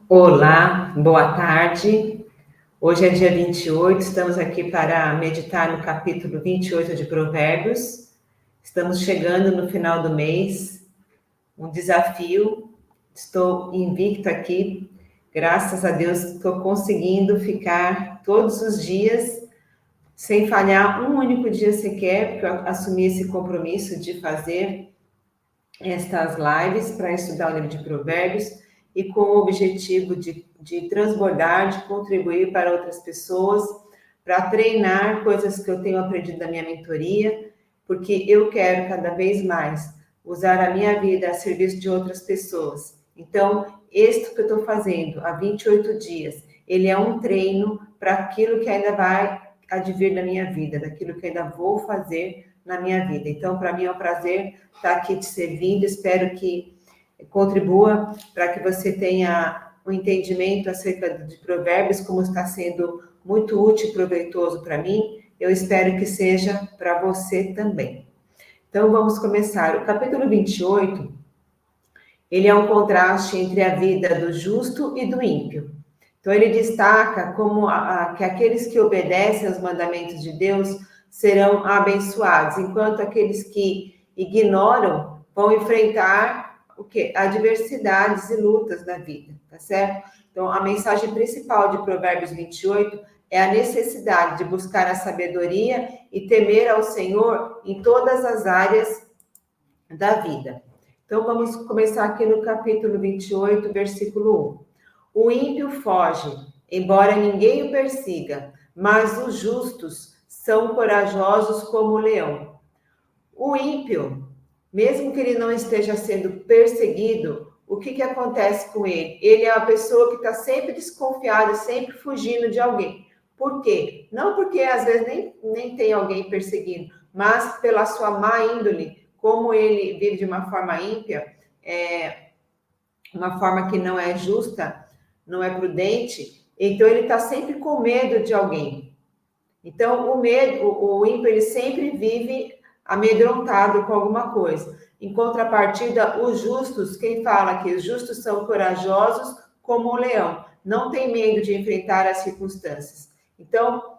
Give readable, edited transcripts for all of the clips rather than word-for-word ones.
Olá, boa tarde. Hoje é dia 28, estamos aqui para meditar no capítulo 28 de Provérbios. Estamos chegando no final do mês, um desafio. Estou invicta aqui, graças a Deus, estou conseguindo ficar todos os dias sem falhar um único dia sequer, porque eu assumi esse compromisso de fazer estas lives para estudar o livro de Provérbios e com o objetivo de transbordar, de contribuir para outras pessoas, para treinar coisas que eu tenho aprendido da minha mentoria, porque eu quero cada vez mais usar a minha vida a serviço de outras pessoas. Então, este que eu estou fazendo há 28 dias, ele é um treino para aquilo que ainda vai advir na minha vida, daquilo que ainda vou fazer na minha vida. Então, para mim é um prazer estar aqui te servindo, espero que contribua para que você tenha um entendimento acerca de Provérbios, como está sendo muito útil e proveitoso para mim, eu espero que seja para você também. Então, vamos começar. O capítulo 28, ele é um contraste entre a vida do justo e do ímpio. Então, ele destaca como que aqueles que obedecem aos mandamentos de Deus serão abençoados, enquanto aqueles que ignoram vão enfrentar o quê? Adversidades e lutas na vida, tá certo? Então, a mensagem principal de Provérbios 28 é a necessidade de buscar a sabedoria e temer ao Senhor em todas as áreas da vida. Então, vamos começar aqui no capítulo 28, versículo 1. O ímpio foge, embora ninguém o persiga, mas os justos são corajosos como o leão. O ímpio, mesmo que ele não esteja sendo perseguido, o que acontece com ele? Ele é uma pessoa que está sempre desconfiada, sempre fugindo de alguém. Por quê? Não porque às vezes nem tem alguém perseguindo, mas pela sua má índole, como ele vive de uma forma ímpia, uma forma que não é justa, não é prudente, então ele está sempre com medo de alguém. Então, o ímpio, ele sempre vive amedrontado com alguma coisa. Em contrapartida, os justos, quem fala que os justos são corajosos como o leão, não tem medo de enfrentar as circunstâncias. Então,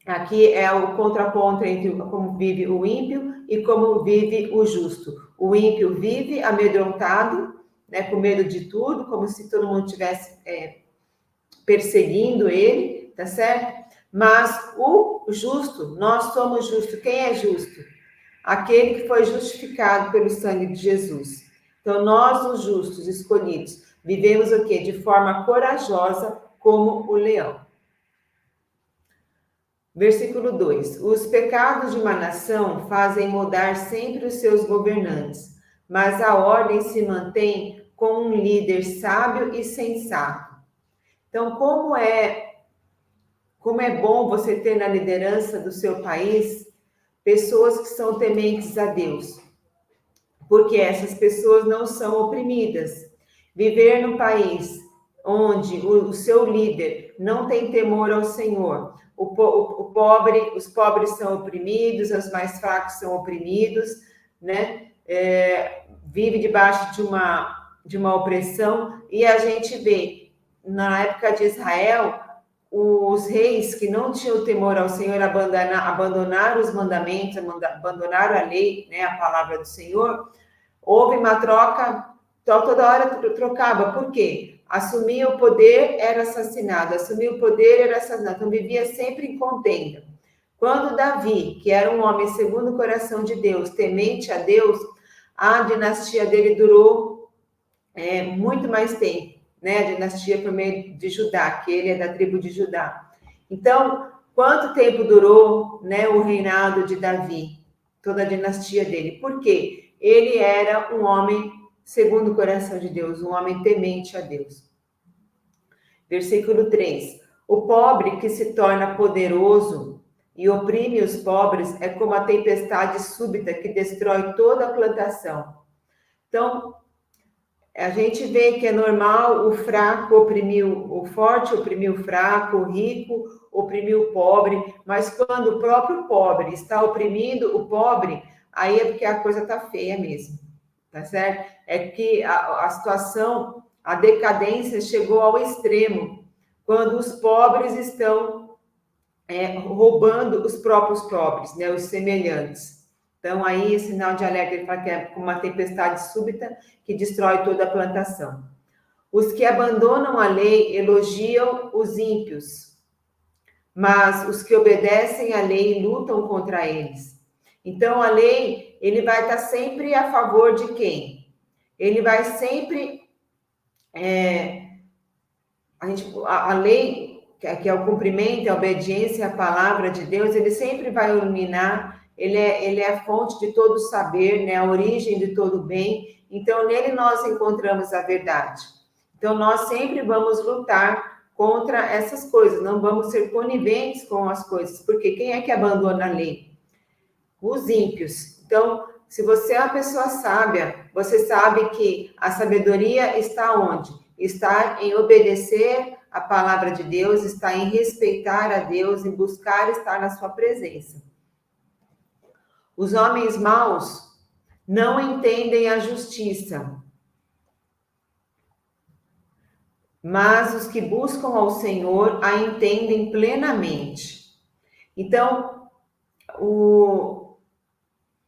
aqui é o contraponto entre como vive o ímpio e como vive o justo. O ímpio vive amedrontado, né, com medo de tudo, como se todo mundo estivesse perseguindo ele, tá certo? Mas o justo, nós somos justos. Quem é justo? Aquele que foi justificado pelo sangue de Jesus. Então, nós, os justos, escolhidos, vivemos o quê? De forma corajosa, como o leão. Versículo 2. Os pecados de uma nação fazem mudar sempre os seus governantes, mas a ordem se mantém com um líder sábio e sensato. Então, como é bom você ter na liderança do seu país pessoas que são tementes a Deus, porque essas pessoas não são oprimidas. Viver num país onde o seu líder não tem temor ao Senhor, os pobres são oprimidos, os mais fracos são oprimidos, né? Vive debaixo de uma opressão, e a gente vê, na época de Israel, os reis que não tinham temor ao Senhor abandonaram os mandamentos, abandonaram a lei, né, a palavra do Senhor. Houve uma troca, toda hora trocava. Por quê? Assumia o poder, era assassinado. Assumia o poder, era assassinado. Então, vivia sempre em contenda. Quando Davi, que era um homem segundo o coração de Deus, temente a Deus, a dinastia dele durou muito mais tempo, né? A dinastia por meio de Judá, que ele é da tribo de Judá. Então, quanto tempo durou, né, o reinado de Davi, toda a dinastia dele? Por quê? Ele era um homem segundo o coração de Deus, um homem temente a Deus. Versículo 3. O pobre que se torna poderoso e oprime os pobres é como a tempestade súbita que destrói toda a plantação. Então, a gente vê que é normal o fraco oprimir o forte, oprimir o fraco, o rico oprimir o pobre, mas quando o próprio pobre está oprimindo o pobre, aí é porque a coisa está feia mesmo, tá certo? É que a situação A decadência chegou ao extremo, quando os pobres estão roubando os próprios pobres, né, os semelhantes. Então, aí, esse sinal de alerta, ele fala que é como uma tempestade súbita que destrói toda a plantação. Os que abandonam a lei elogiam os ímpios, mas os que obedecem à lei lutam contra eles. Então, a lei, ele vai estar sempre a favor de quem? Ele vai sempre... a lei, que é o cumprimento, a obediência à palavra de Deus, ele sempre vai iluminar, ele é a fonte de todo saber, né? A origem de todo bem. Então, nele nós encontramos a verdade. Então, nós sempre vamos lutar contra essas coisas, não vamos ser coniventes com as coisas, porque quem é que abandona a lei? Os ímpios. Então, se você é uma pessoa sábia, você sabe que a sabedoria está onde? Está em obedecer a palavra de Deus, está em respeitar a Deus, em buscar estar na sua presença. Os homens maus não entendem a justiça, mas os que buscam ao Senhor a entendem plenamente. Então, o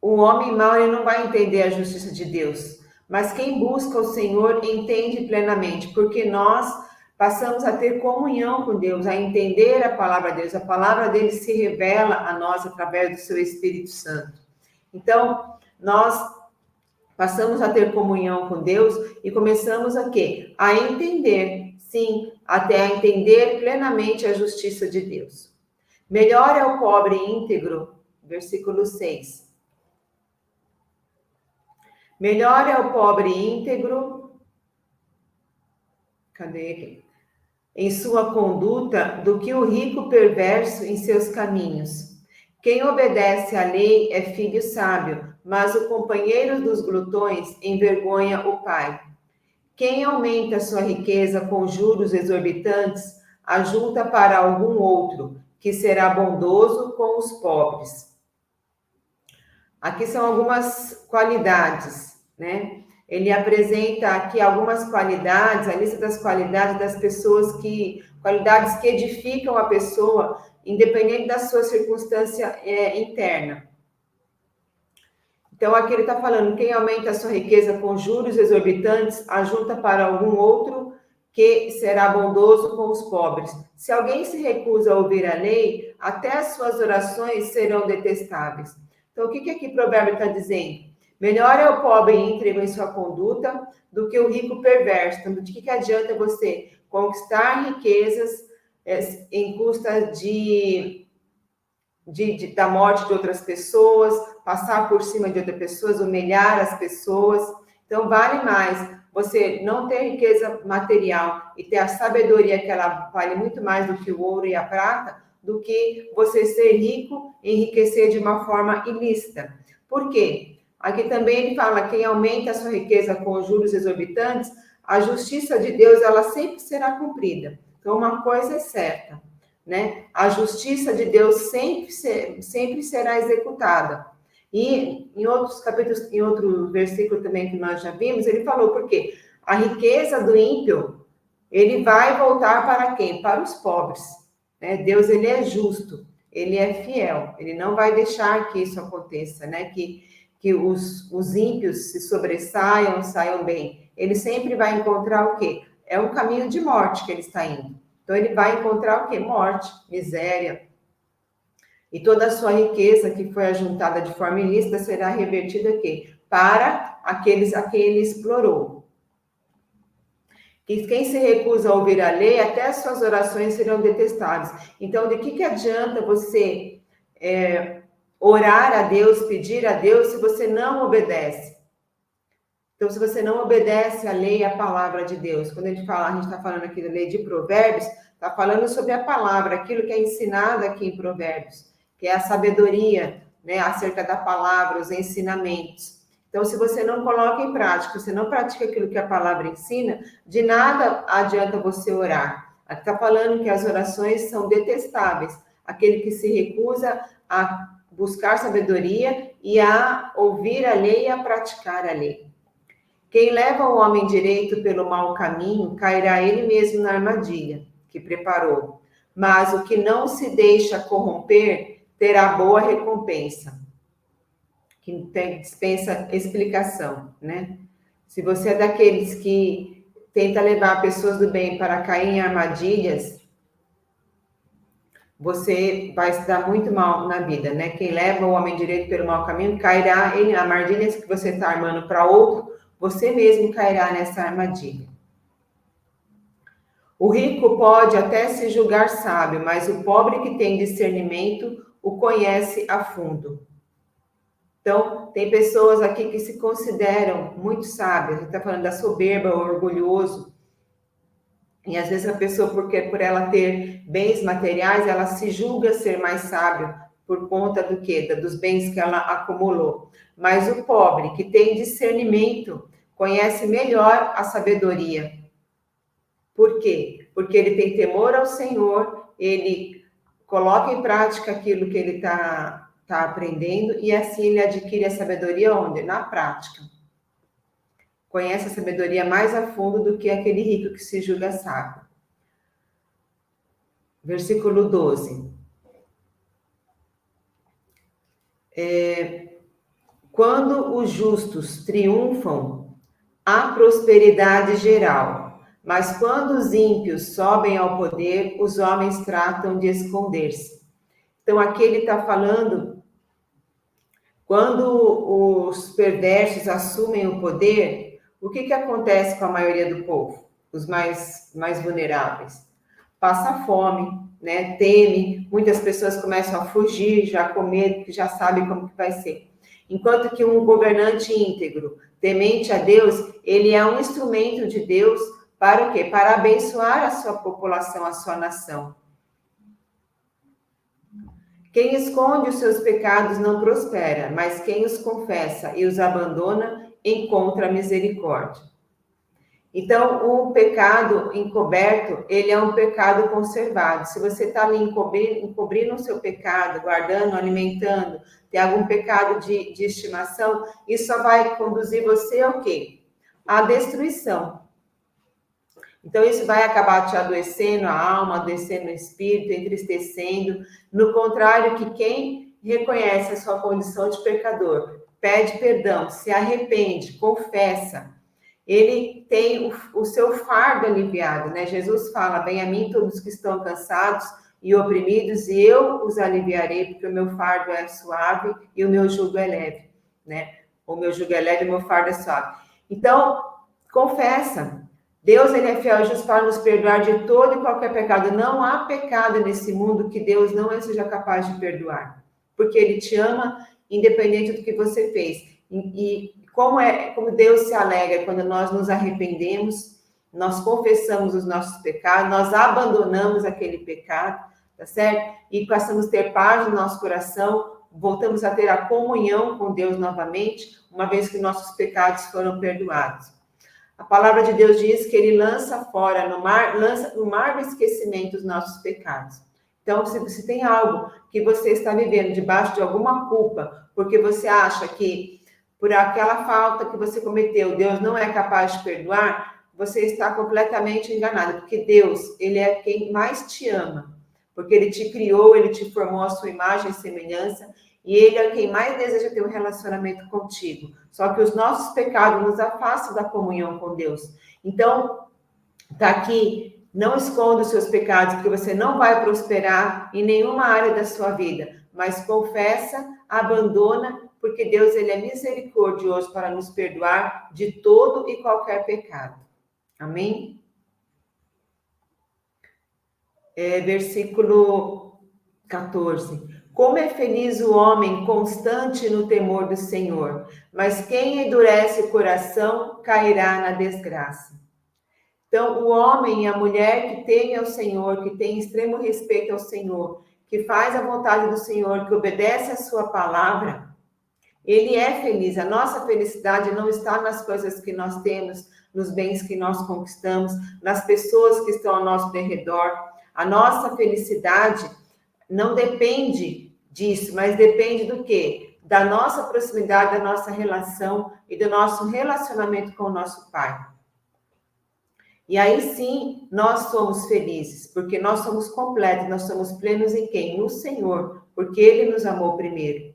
homem mau, ele não vai entender a justiça de Deus, mas quem busca o Senhor entende plenamente, porque nós passamos a ter comunhão com Deus, a entender a palavra de Deus. A palavra dele se revela a nós através do seu Espírito Santo. Então, nós passamos a ter comunhão com Deus e começamos a quê? A entender, sim, até a entender plenamente a justiça de Deus. Melhor é o pobre íntegro, versículo 6. Melhor é o pobre íntegro, cadê aqui? Em sua conduta, do que o rico perverso em seus caminhos. Quem obedece à lei é filho sábio, mas o companheiro dos glutões envergonha o pai. Quem aumenta sua riqueza com juros exorbitantes, ajunta para algum outro, que será bondoso com os pobres. Aqui são algumas qualidades, né? Ele apresenta aqui algumas qualidades, a lista das qualidades das pessoas qualidades que edificam a pessoa, independente da sua circunstância interna. Então, aqui ele está falando, quem aumenta a sua riqueza com juros exorbitantes, ajunta para algum outro que será bondoso com os pobres. Se alguém se recusa a ouvir a lei, até as suas orações serão detestáveis. Então, o que aqui o provérbio está dizendo? Melhor é o pobre íntegro em sua conduta do que o rico perverso. Então, de que adianta você conquistar riquezas em custa da morte de outras pessoas, passar por cima de outras pessoas, humilhar as pessoas? Então, vale mais você não ter riqueza material e ter a sabedoria, que ela vale muito mais do que o ouro e a prata, do que você ser rico e enriquecer de uma forma ilícita. Por quê? Aqui também ele fala, quem aumenta a sua riqueza com juros exorbitantes, a justiça de Deus, ela sempre será cumprida. Então, uma coisa é certa, né? A justiça de Deus sempre será executada. E em outros capítulos, em outro versículo também que nós já vimos, ele falou, porque a riqueza do ímpio, ele vai voltar para quem? Para os pobres. Né? Deus, ele é justo, ele é fiel, ele não vai deixar que isso aconteça, né? Que os ímpios se sobressaiam, saiam bem. Ele sempre vai encontrar o quê? É um caminho de morte que ele está indo. Então, ele vai encontrar o quê? Morte, miséria. E toda a sua riqueza que foi ajuntada de forma ilícita será revertida aqui para aqueles a quem ele explorou. Quem se recusa a ouvir a lei, até as suas orações serão detestáveis. Então, de que adianta você orar a Deus, pedir a Deus, se você não obedece? Então, se você não obedece a lei e a palavra de Deus, quando a gente está falando aqui da lei de Provérbios, está falando sobre a palavra, aquilo que é ensinado aqui em Provérbios, que é a sabedoria, né, acerca da palavra, os ensinamentos. Então, se você não coloca em prática, você não pratica aquilo que a palavra ensina, de nada adianta você orar. Aqui está falando que as orações são detestáveis. Aquele que se recusa a buscar sabedoria e a ouvir a lei e a praticar a lei. Quem leva o homem direito pelo mau caminho, cairá ele mesmo na armadilha que preparou. Mas o que não se deixa corromper, terá boa recompensa. Que dispensa explicação, né? Se você é daqueles que tenta levar pessoas do bem para cair em armadilhas, você vai se dar muito mal na vida, né? Quem leva o homem direito pelo mau caminho, cairá em armadilhas que você está armando para outro, você mesmo cairá nessa armadilha. O rico pode até se julgar sábio, mas o pobre que tem discernimento o conhece a fundo. Então, tem pessoas aqui que se consideram muito sábias, a gente está falando da soberba, o orgulhoso, e às vezes a pessoa, por ela ter bens materiais, ela se julga ser mais sábio por conta do quê? Dos bens que ela acumulou. Mas o pobre, que tem discernimento, conhece melhor a sabedoria. Por quê? Porque ele tem temor ao Senhor, ele coloca em prática aquilo que ele está aprendendo, e assim ele adquire a sabedoria onde? Na prática. Conhece a sabedoria mais a fundo do que aquele rico que se julga sábio. Versículo 12. Quando os justos triunfam, há prosperidade geral, mas quando os ímpios sobem ao poder, os homens tratam de esconder-se. Então, aqui ele está falando, quando os perversos assumem o poder, o que acontece com a maioria do povo? Os mais vulneráveis? Passa fome, né? Teme, muitas pessoas começam a fugir, já com medo, que já sabem como que vai ser. Enquanto que um governante íntegro, temente a Deus, ele é um instrumento de Deus para o quê? Para abençoar a sua população, a sua nação. Quem esconde os seus pecados não prospera, mas quem os confessa e os abandona encontra misericórdia. Então, o pecado encoberto, ele é um pecado conservado. Se você está ali encobrindo o seu pecado, guardando, alimentando, tem algum pecado de estimação, isso só vai conduzir você ao quê? À destruição. Então, isso vai acabar te adoecendo a alma, adoecendo o espírito, entristecendo. No contrário, que quem reconhece a sua condição de pecador, pede perdão, se arrepende, confessa, ele tem o seu fardo aliviado, né? Jesus fala, vem a mim todos que estão cansados e oprimidos, e eu os aliviarei, porque o meu fardo é suave e o meu jugo é leve, né? O meu jugo é leve e o meu fardo é suave. Então, confessa. Deus, ele é fiel e justo para nos perdoar de todo e qualquer pecado. Não há pecado nesse mundo que Deus não seja capaz de perdoar, porque ele te ama independente do que você fez. E como Deus se alegra quando nós nos arrependemos, nós confessamos os nossos pecados, nós abandonamos aquele pecado, tá certo? E passamos a ter paz no nosso coração, voltamos a ter a comunhão com Deus novamente, uma vez que nossos pecados foram perdoados. A palavra de Deus diz que ele lança fora lança no mar do esquecimento os nossos pecados. Então, se você tem algo que você está vivendo debaixo de alguma culpa, porque você acha que por aquela falta que você cometeu, Deus não é capaz de perdoar, você está completamente enganado, porque Deus, ele é quem mais te ama, porque ele te criou, ele te formou a sua imagem e semelhança, e ele é quem mais deseja ter um relacionamento contigo. Só que os nossos pecados nos afastam da comunhão com Deus. Então, tá aqui, não esconda os seus pecados, porque você não vai prosperar em nenhuma área da sua vida, mas confessa, abandona, porque Deus, ele é misericordioso para nos perdoar de todo e qualquer pecado. Amém? Versículo 14. Como é feliz o homem constante no temor do Senhor, mas quem endurece o coração cairá na desgraça. Então, o homem e a mulher que teme ao Senhor, que tem extremo respeito ao Senhor, que faz a vontade do Senhor, que obedece a sua palavra, ele é feliz. A nossa felicidade não está nas coisas que nós temos, nos bens que nós conquistamos, nas pessoas que estão ao nosso redor. A nossa felicidade não depende disso, mas depende do quê? da nossa proximidade, da nossa relação e do nosso relacionamento com o nosso Pai. E aí sim, nós somos felizes, porque nós somos completos, nós somos plenos em quem? No Senhor, porque Ele nos amou primeiro.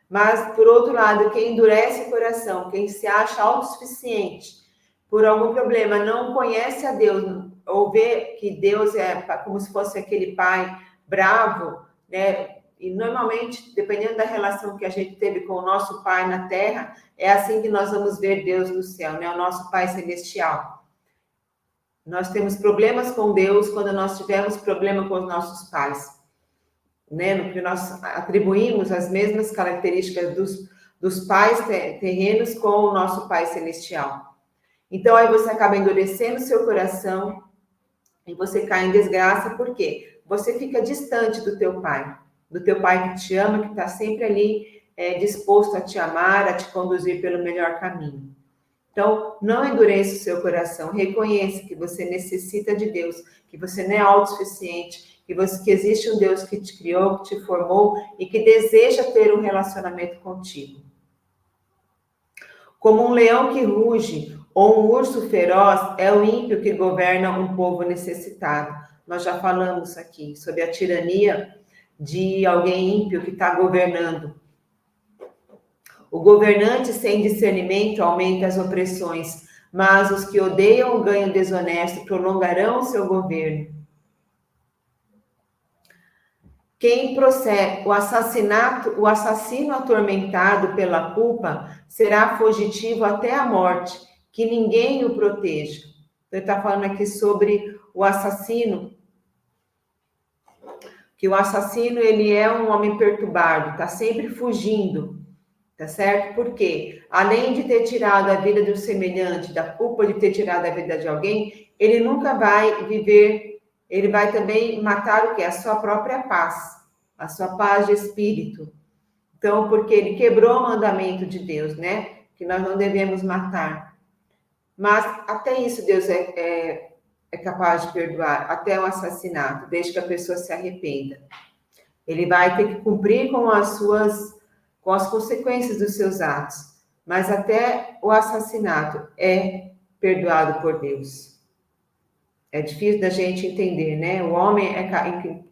Mas, por outro lado, quem endurece o coração, quem se acha autossuficiente, por algum problema, não conhece a Deus, ou vê que Deus é como se fosse aquele pai bravo, né? E normalmente, dependendo da relação que a gente teve com o nosso pai na terra, é assim que nós vamos ver Deus no céu, né? O nosso pai celestial. Nós temos problemas com Deus quando nós tivemos problema com os nossos pais, né? Porque nós atribuímos as mesmas características dos pais terrenos com o nosso pai celestial. Então, aí você acaba endurecendo seu coração e você cai em desgraça, por quê? Você fica distante do teu pai que te ama, que está sempre ali disposto a te amar, a te conduzir pelo melhor caminho. Então, não endureça o seu coração, reconheça que você necessita de Deus, que você não é autossuficiente, que existe um Deus que te criou, que te formou e que deseja ter um relacionamento contigo. Como um leão que ruge ou um urso feroz, é o ímpio que governa um povo necessitado. Nós já falamos aqui sobre a tirania de alguém ímpio que está governando. O governante sem discernimento aumenta as opressões, mas os que odeiam o ganho desonesto prolongarão o seu governo. Quem procede, o assassino atormentado pela culpa será fugitivo até a morte, que ninguém o proteja. Então, ele está falando aqui sobre o assassino, que o assassino ele é um homem perturbado, está sempre fugindo. Tá certo? Porque, além de ter tirado a vida do semelhante, da culpa de ter tirado a vida de alguém, ele nunca vai viver, ele vai também matar o quê? A sua própria paz, a sua paz de espírito. Então, porque ele quebrou o mandamento de Deus, né? Que nós não devemos matar. Mas até isso Deus é capaz de perdoar, até o assassinato, desde que a pessoa se arrependa. Ele vai ter que cumprir com as consequências dos seus atos, mas até o assassinato é perdoado por Deus. É difícil da gente entender, né? O homem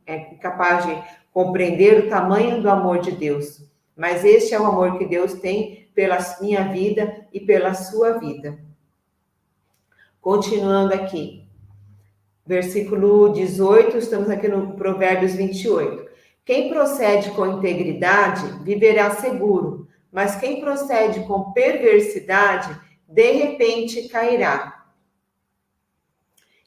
é capaz de compreender o tamanho do amor de Deus, mas este é o amor que Deus tem pela minha vida e pela sua vida. Continuando aqui, versículo 18, estamos aqui no Provérbios 28. Quem procede com integridade viverá seguro, mas quem procede com perversidade, de repente cairá.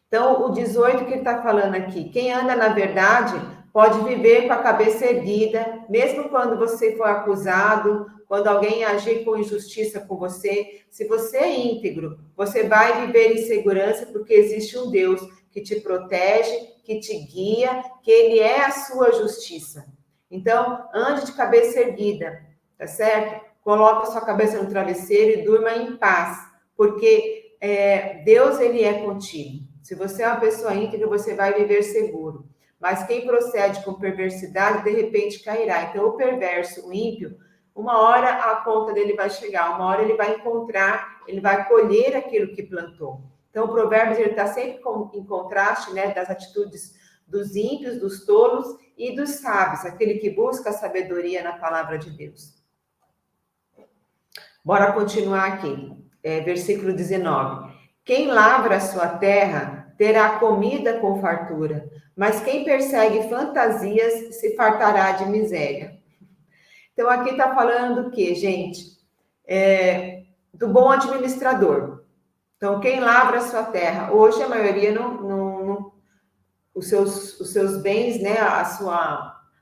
Então, o 18 que ele está falando aqui, quem anda na verdade pode viver com a cabeça erguida, mesmo quando você for acusado, quando alguém agir com injustiça com você. Se você é íntegro, você vai viver em segurança, porque existe um Deus que te protege, que te guia, que Ele é a sua justiça. Então, ande de cabeça erguida, tá certo? Coloque a sua cabeça no travesseiro e durma em paz, porque Deus, Ele é contigo. Se você é uma pessoa íntegra, você vai viver seguro. Mas quem procede com perversidade, de repente cairá. Então, o perverso, o ímpio, uma hora a conta dele vai chegar, uma hora ele vai encontrar, ele vai colher aquilo que plantou. Então, o Provérbios está sempre em contraste, né, das atitudes dos ímpios, dos tolos e dos sábios, aquele que busca a sabedoria na palavra de Deus. Bora continuar aqui. Versículo 19. Quem lavra a sua terra terá comida com fartura, mas quem persegue fantasias se fartará de miséria. Então, aqui está falando do quê, gente? Do bom administrador. Então, quem lavra a sua terra? Hoje, a maioria os seus bens, né?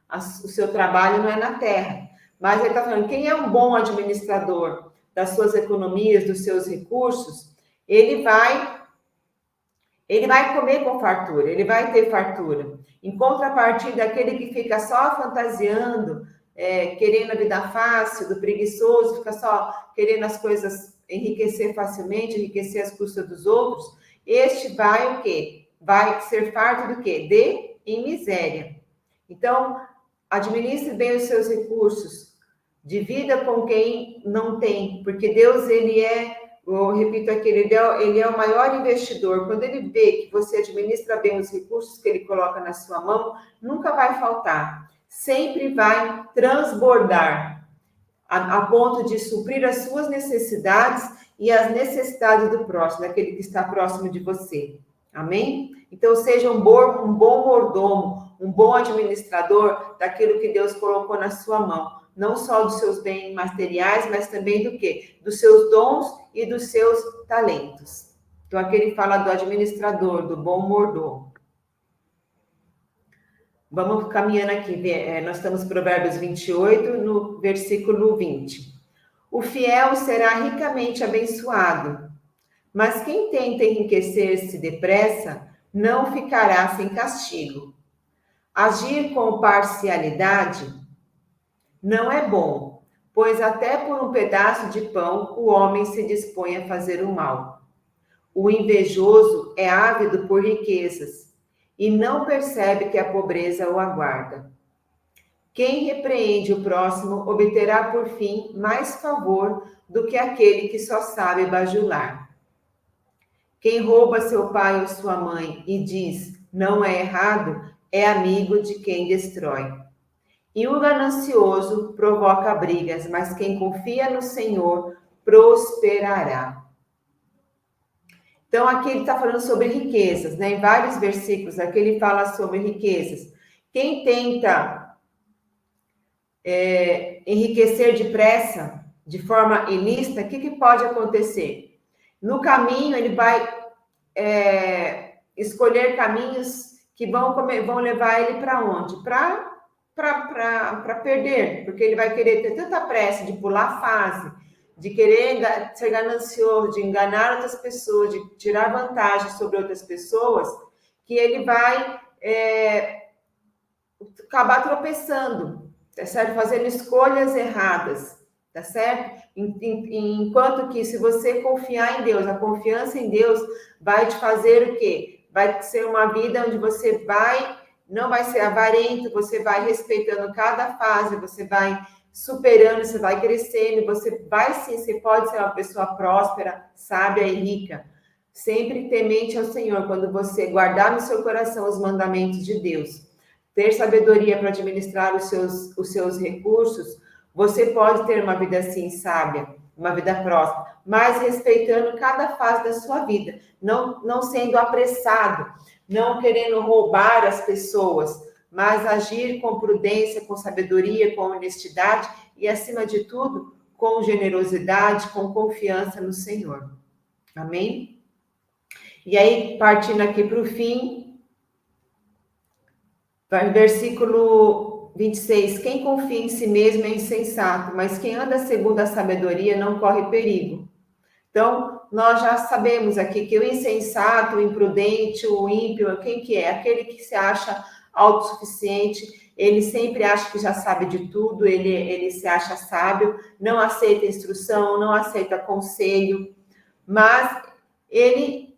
O seu trabalho não é na terra. Mas ele está falando, quem é um bom administrador das suas economias, dos seus recursos, ele vai comer com fartura, ele vai ter fartura. Em contrapartida, aquele que fica só fantasiando, querendo a vida fácil, do preguiçoso, fica só querendo as coisas enriquecer facilmente, enriquecer às custas dos outros, este vai o quê? Vai ser farto do quê? Em miséria. Então, administre bem os seus recursos, Divida com quem não tem, porque Deus, eu repito aqui, ele é o maior investidor. Quando ele vê que você administra bem os recursos que ele coloca na sua mão, nunca vai faltar. Sempre vai transbordar, a ponto de suprir as suas necessidades e as necessidades do próximo, daquele que está próximo de você. Amém? Então, seja um bom mordomo, um bom administrador daquilo que Deus colocou na sua mão. Não só dos seus bens materiais, mas também do quê? Dos seus dons e dos seus talentos. Então, aqui ele fala do administrador, do bom mordomo. Vamos caminhando aqui. Nós estamos em Provérbios 28, no versículo 20. O fiel será ricamente abençoado, mas quem tenta enriquecer-se depressa não ficará sem castigo. Agir com parcialidade não é bom, pois até por um pedaço de pão o homem se dispõe a fazer o mal. O invejoso é ávido por riquezas e não percebe que a pobreza o aguarda. Quem repreende o próximo obterá por fim mais favor do que aquele que só sabe bajular. Quem rouba seu pai ou sua mãe e diz não é errado é amigo de quem destrói. E o ganancioso provoca brigas, mas quem confia no Senhor prosperará. Então, aqui ele está falando sobre riquezas, né? Em vários versículos aqui ele fala sobre riquezas. Quem tenta enriquecer depressa, de forma ilícita, o que pode acontecer? No caminho, ele vai escolher caminhos que vão levar ele para onde? Para perder, porque ele vai querer ter tanta pressa de pular fase, de querer ser ganancioso, de enganar outras pessoas, de tirar vantagem sobre outras pessoas, que ele vai acabar tropeçando, tá certo? Fazendo escolhas erradas, tá certo? Enquanto que se você confiar em Deus, a confiança em Deus vai te fazer o quê? Vai ser uma vida onde você não vai ser avarento, você vai respeitando cada fase, você vai superando, você vai crescendo, você pode ser uma pessoa próspera, sábia e rica. Sempre temente ao Senhor, quando você guardar no seu coração os mandamentos de Deus, ter sabedoria para administrar os seus recursos, você pode ter uma vida assim sábia, uma vida próspera, mas respeitando cada fase da sua vida, não sendo apressado, não querendo roubar as pessoas, mas agir com prudência, com sabedoria, com honestidade e, acima de tudo, com generosidade, com confiança no Senhor. Amém? E aí, partindo aqui para o fim, versículo 26. Quem confia em si mesmo é insensato, mas quem anda segundo a sabedoria não corre perigo. Então, nós já sabemos aqui que o insensato, o imprudente, o ímpio, quem que é? Aquele que se acha autossuficiente, ele sempre acha que já sabe de tudo, ele se acha sábio, não aceita instrução, não aceita conselho, mas ele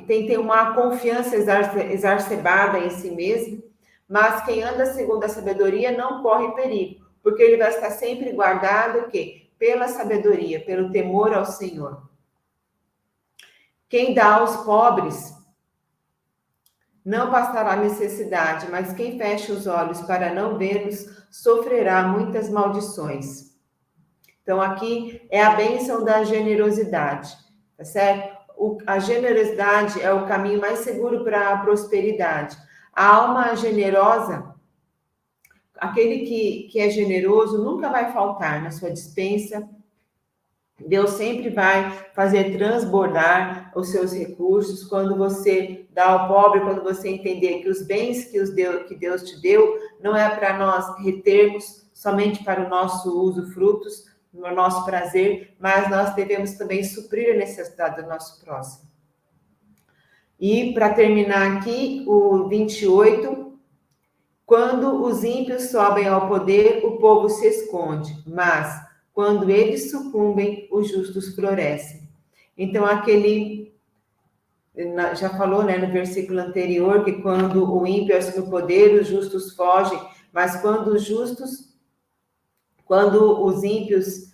tem uma confiança exacerbada em si mesmo, mas quem anda segundo a sabedoria não corre perigo, porque ele vai estar sempre guardado o quê? Pela sabedoria, pelo temor ao Senhor. Quem dá aos pobres não passará necessidade, mas quem fecha os olhos para não vê-los sofrerá muitas maldições. Então, aqui é a bênção da generosidade, tá certo? A generosidade é o caminho mais seguro para a prosperidade. A alma generosa, aquele que é generoso, nunca vai faltar na sua despensa. Deus sempre vai fazer transbordar os seus recursos quando você dá ao pobre, quando você entender que os bens que Deus te deu não é para nós retermos somente para o nosso usufrutos, no nosso prazer, mas nós devemos também suprir a necessidade do nosso próximo. E para terminar aqui, o 28, quando os ímpios sobem ao poder, o povo se esconde, mas quando eles sucumbem, os justos florescem. Então, já falou, né, no versículo anterior, que quando o ímpio assume o poder, os justos fogem, mas quando os justos Quando os ímpios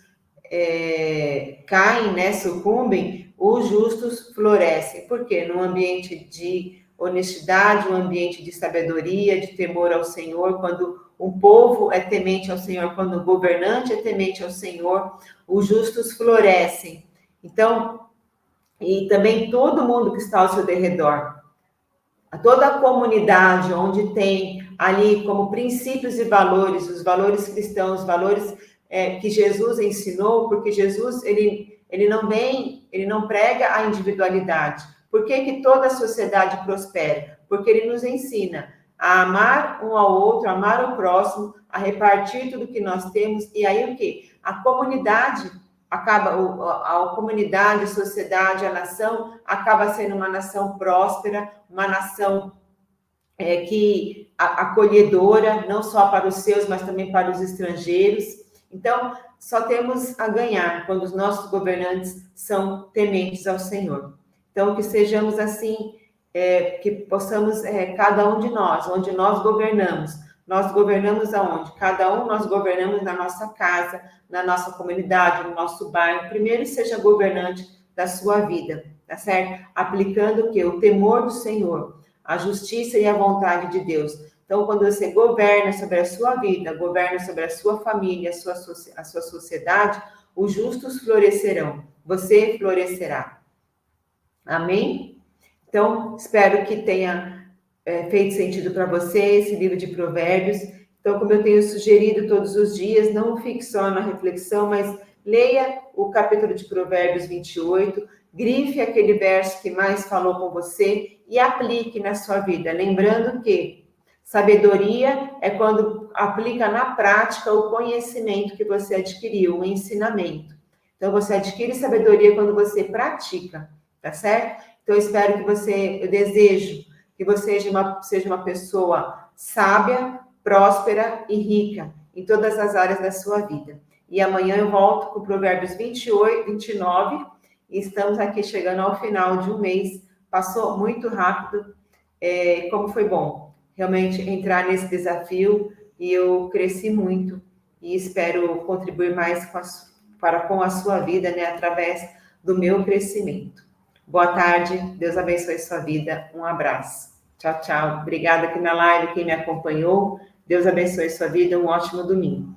caem, né, sucumbem, os justos florescem. Por quê? Num ambiente de honestidade, um ambiente de sabedoria, de temor ao Senhor, quando um povo é temente ao Senhor, quando o governante é temente ao Senhor, os justos florescem. Então, e também todo mundo que está ao seu derredor, toda a comunidade onde tem ali como princípios e valores, os valores cristãos, os valores que Jesus ensinou, porque Jesus, ele não prega a individualidade. Por que toda a sociedade prospera? Porque ele nos ensina a amar um ao outro, a amar o próximo, a repartir tudo que nós temos, e aí o quê? A comunidade a comunidade, a sociedade, a nação acaba sendo uma nação próspera, uma nação acolhedora, não só para os seus, mas também para os estrangeiros. Então, só temos a ganhar quando os nossos governantes são tementes ao Senhor. Então, que sejamos assim, que possamos, cada um de nós, onde nós governamos aonde? Cada um nós governamos na nossa casa, na nossa comunidade, no nosso bairro. Primeiro, seja governante da sua vida, tá certo? Aplicando o quê? O temor do Senhor, a justiça e a vontade de Deus. Então, quando você governa sobre a sua vida, governa sobre a sua família, a sua sociedade, os justos florescerão, você florescerá. Amém? Então, espero que tenha feito sentido para você esse livro de Provérbios. Então, como eu tenho sugerido todos os dias, não fique só na reflexão, mas leia o capítulo de Provérbios 28, grife aquele verso que mais falou com você e aplique na sua vida. Lembrando que sabedoria é quando aplica na prática o conhecimento que você adquiriu, o ensinamento. Então, você adquire sabedoria quando você pratica, tá certo? Então, eu desejo que você seja uma pessoa sábia, próspera e rica em todas as áreas da sua vida. E amanhã eu volto com Provérbios 28, 29, e estamos aqui chegando ao final de um mês. Passou muito rápido, como foi bom realmente entrar nesse desafio, e eu cresci muito, e espero contribuir mais com a sua vida, né, através do meu crescimento. Boa tarde, Deus abençoe sua vida, um abraço. Tchau, tchau. Obrigada aqui na live, quem me acompanhou. Deus abençoe sua vida, um ótimo domingo.